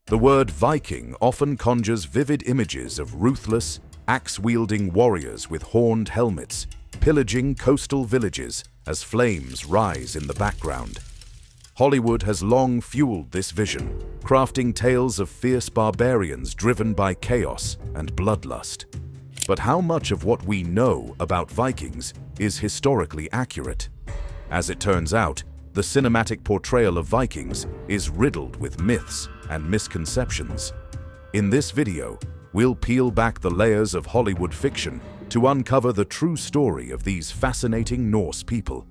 The word Viking often conjures vivid images of ruthless, axe-wielding warriors with horned helmets, pillaging coastal villages as flames rise in the background. Hollywood has long fueled this vision, crafting tales of fierce barbarians driven by chaos and bloodlust. But how much of what we know about Vikings is historically accurate? As it turns out, the cinematic portrayal of Vikings is riddled with myths and misconceptions. In this video, we'll peel back the layers of Hollywood fiction to uncover the true story of these fascinating Norse people.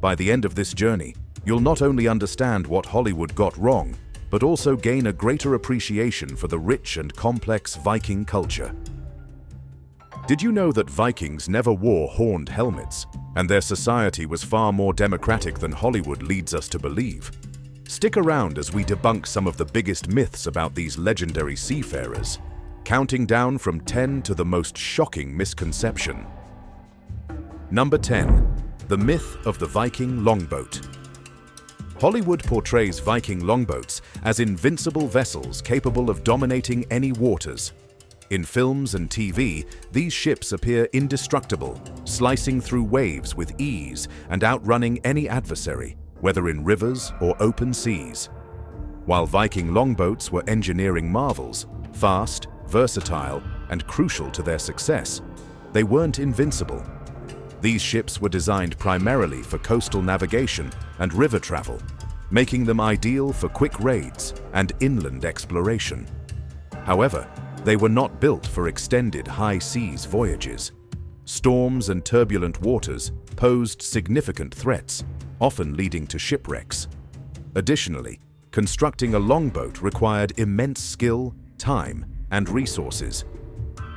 By the end of this journey, you'll not only understand what Hollywood got wrong, but also gain a greater appreciation for the rich and complex Viking culture. Did you know that Vikings never wore horned helmets, and their society was far more democratic than Hollywood leads us to believe? Stick around as we debunk some of the biggest myths about these legendary seafarers, counting down from 10 to the most shocking misconception. Number 10. The myth of the Viking longboat. Hollywood portrays Viking longboats as invincible vessels capable of dominating any waters. In films and TV, these ships appear indestructible, slicing through waves with ease and outrunning any adversary, whether in rivers or open seas. While Viking longboats were engineering marvels, fast, versatile, and crucial to their success, they weren't invincible. These ships were designed primarily for coastal navigation and river travel, making them ideal for quick raids and inland exploration. However, they were not built for extended high seas voyages. Storms and turbulent waters posed significant threats, often leading to shipwrecks. Additionally, constructing a longboat required immense skill, time, and resources.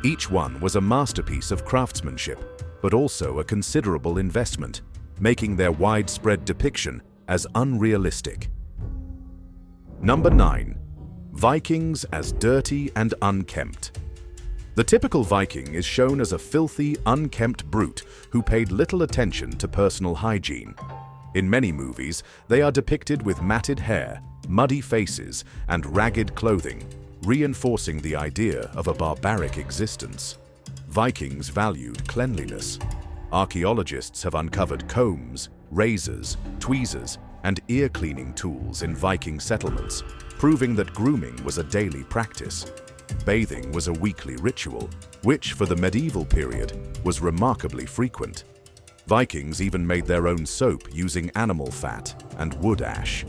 Each one was a masterpiece of craftsmanship, but also a considerable investment, making their widespread depiction as unrealistic. Number 9. Vikings as dirty and unkempt. The typical Viking is shown as a filthy, unkempt brute who paid little attention to personal hygiene. In many movies, they are depicted with matted hair, muddy faces, and ragged clothing, reinforcing the idea of a barbaric existence. Vikings valued cleanliness. Archaeologists have uncovered combs, razors, tweezers, and ear-cleaning tools in Viking settlements, proving that grooming was a daily practice. Bathing was a weekly ritual, which for the medieval period was remarkably frequent. Vikings even made their own soap using animal fat and wood ash.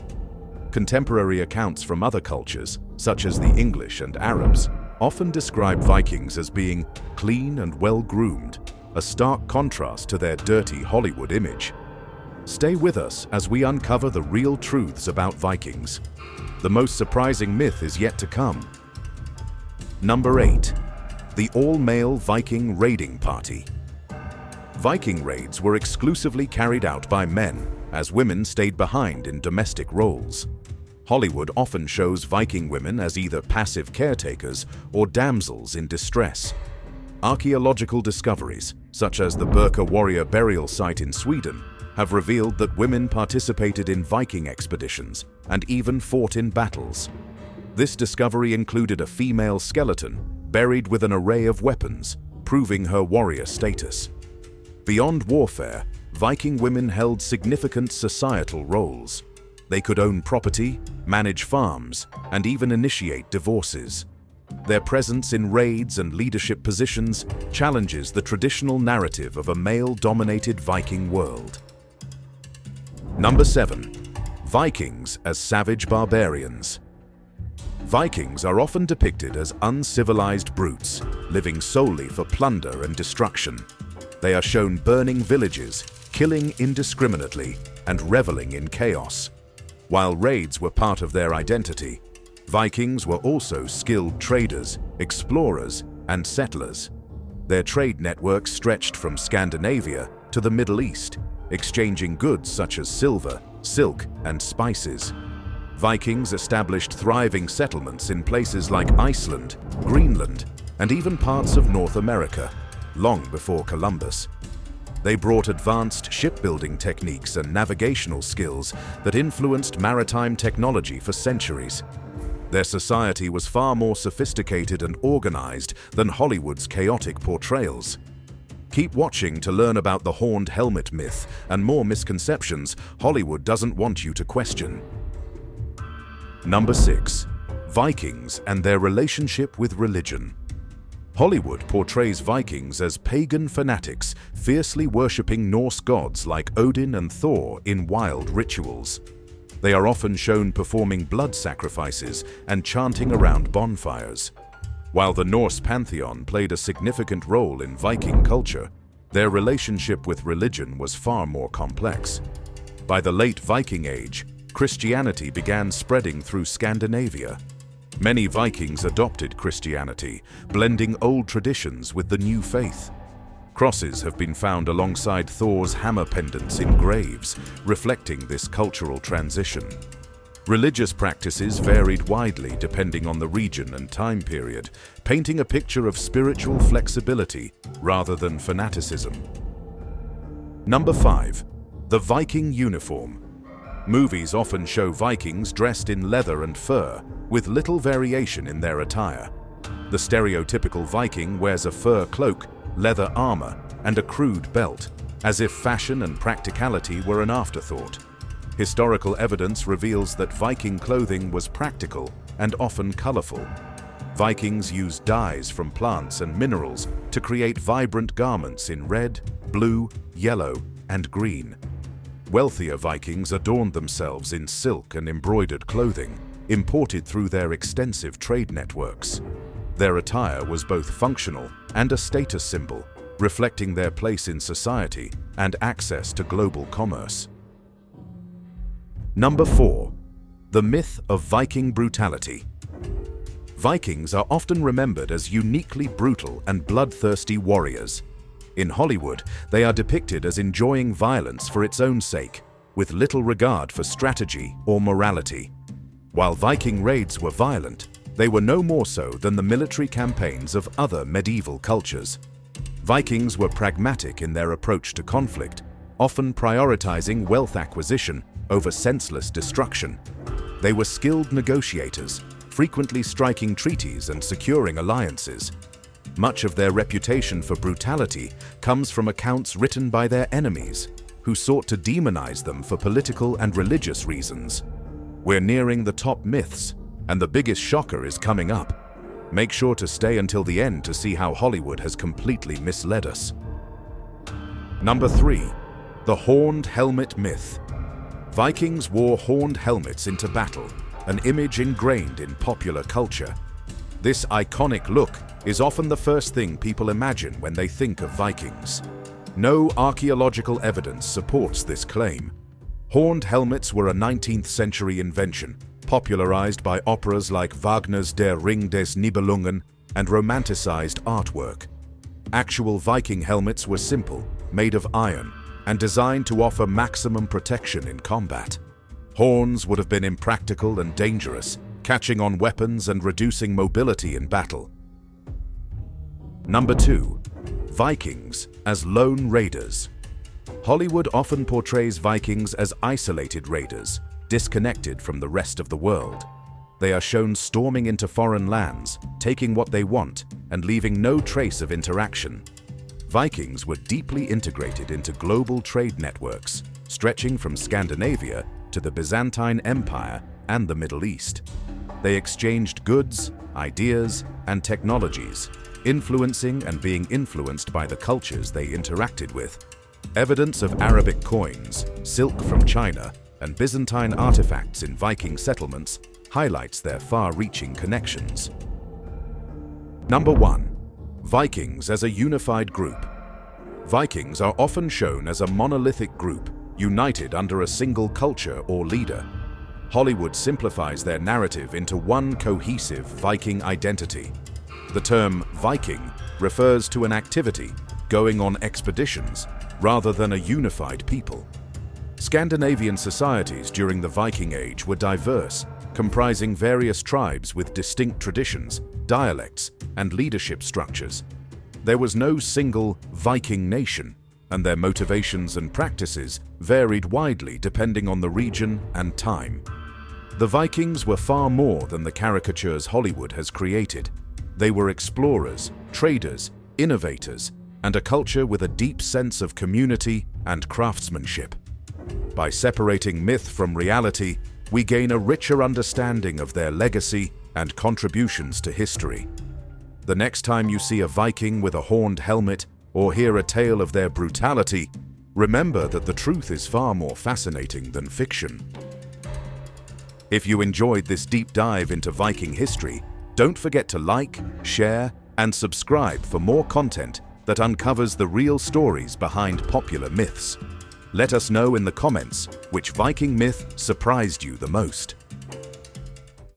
Contemporary accounts from other cultures, such as the English and Arabs, often describe Vikings as being clean and well-groomed, a stark contrast to their dirty Hollywood image. Stay with us as we uncover the real truths about Vikings. The most surprising myth is yet to come. Number 8. The all-male Viking raiding party. Viking raids were exclusively carried out by men, as women stayed behind in domestic roles. Hollywood often shows Viking women as either passive caretakers or damsels in distress. Archaeological discoveries, such as the Birka warrior burial site in Sweden, have revealed that women participated in Viking expeditions and even fought in battles. This discovery included a female skeleton buried with an array of weapons, proving her warrior status. Beyond warfare, Viking women held significant societal roles. They could own property, manage farms, and even initiate divorces. Their presence in raids and leadership positions challenges the traditional narrative of a male-dominated Viking world. Number 7. Vikings as savage barbarians. Vikings are often depicted as uncivilized brutes, living solely for plunder and destruction. They are shown burning villages, killing indiscriminately, and reveling in chaos. While raids were part of their identity, Vikings were also skilled traders, explorers, and settlers. Their trade networks stretched from Scandinavia to the Middle East, exchanging goods such as silver, silk, and spices. Vikings established thriving settlements in places like Iceland, Greenland, and even parts of North America, long before Columbus. They brought advanced shipbuilding techniques and navigational skills that influenced maritime technology for centuries. Their society was far more sophisticated and organized than Hollywood's chaotic portrayals. Keep watching to learn about the horned helmet myth and more misconceptions Hollywood doesn't want you to question. Number 6. Vikings and their relationship with religion. Hollywood portrays Vikings as pagan fanatics, fiercely worshipping Norse gods like Odin and Thor in wild rituals. They are often shown performing blood sacrifices and chanting around bonfires. While the Norse pantheon played a significant role in Viking culture, their relationship with religion was far more complex. By the late Viking Age, Christianity began spreading through Scandinavia. Many Vikings adopted Christianity, blending old traditions with the new faith. Crosses have been found alongside Thor's hammer pendants in graves, reflecting this cultural transition. Religious practices varied widely depending on the region and time period, painting a picture of spiritual flexibility rather than fanaticism. Number 5. The Viking uniform. Movies often show Vikings dressed in leather and fur, with little variation in their attire. The stereotypical Viking wears a fur cloak, leather armor, and a crude belt, as if fashion and practicality were an afterthought. Historical evidence reveals that Viking clothing was practical and often colorful. Vikings used dyes from plants and minerals to create vibrant garments in red, blue, yellow, and green. Wealthier Vikings adorned themselves in silk and embroidered clothing, imported through their extensive trade networks. Their attire was both functional and a status symbol, reflecting their place in society and access to global commerce. Number 4. The myth of Viking brutality. Vikings are often remembered as uniquely brutal and bloodthirsty warriors. In Hollywood, they are depicted as enjoying violence for its own sake, with little regard for strategy or morality. While Viking raids were violent, they were no more so than the military campaigns of other medieval cultures. Vikings were pragmatic in their approach to conflict, often prioritizing wealth acquisition over senseless destruction. They were skilled negotiators, frequently striking treaties and securing alliances. Much of their reputation for brutality comes from accounts written by their enemies, who sought to demonize them for political and religious reasons. We're nearing the top myths, and the biggest shocker is coming up. Make sure to stay until the end to see how Hollywood has completely misled us. Number 3. The horned helmet myth. Vikings wore horned helmets into battle, an image ingrained in popular culture. This iconic look is often the first thing people imagine when they think of Vikings. No archaeological evidence supports this claim. Horned helmets were a 19th century invention, popularized by operas like Wagner's Der Ring des Nibelungen and romanticized artwork. Actual Viking helmets were simple, made of iron, and designed to offer maximum protection in combat. Horns would have been impractical and dangerous, catching on weapons and reducing mobility in battle. Number 2. Vikings as lone raiders. Hollywood often portrays Vikings as isolated raiders, disconnected from the rest of the world. They are shown storming into foreign lands, taking what they want, and leaving no trace of interaction. Vikings were deeply integrated into global trade networks, stretching from Scandinavia to the Byzantine Empire and the Middle East. They exchanged goods, ideas, and technologies, influencing and being influenced by the cultures they interacted with. Evidence of Arabic coins, silk from China, and Byzantine artifacts in Viking settlements highlights their far-reaching connections. Number 1. Vikings as a unified group. Vikings are often shown as a monolithic group, united under a single culture or leader. Hollywood simplifies their narrative into one cohesive Viking identity. The term Viking refers to an activity, going on expeditions, rather than a unified people. Scandinavian societies during the Viking Age were diverse, comprising various tribes with distinct traditions, dialects, and leadership structures. There was no single Viking nation, and their motivations and practices varied widely depending on the region and time. The Vikings were far more than the caricatures Hollywood has created. They were explorers, traders, innovators, and a culture with a deep sense of community and craftsmanship. By separating myth from reality, we gain a richer understanding of their legacy and contributions to history. The next time you see a Viking with a horned helmet or hear a tale of their brutality, remember that the truth is far more fascinating than fiction. If you enjoyed this deep dive into Viking history, don't forget to like, share, and subscribe for more content that uncovers the real stories behind popular myths. Let us know in the comments which Viking myth surprised you the most.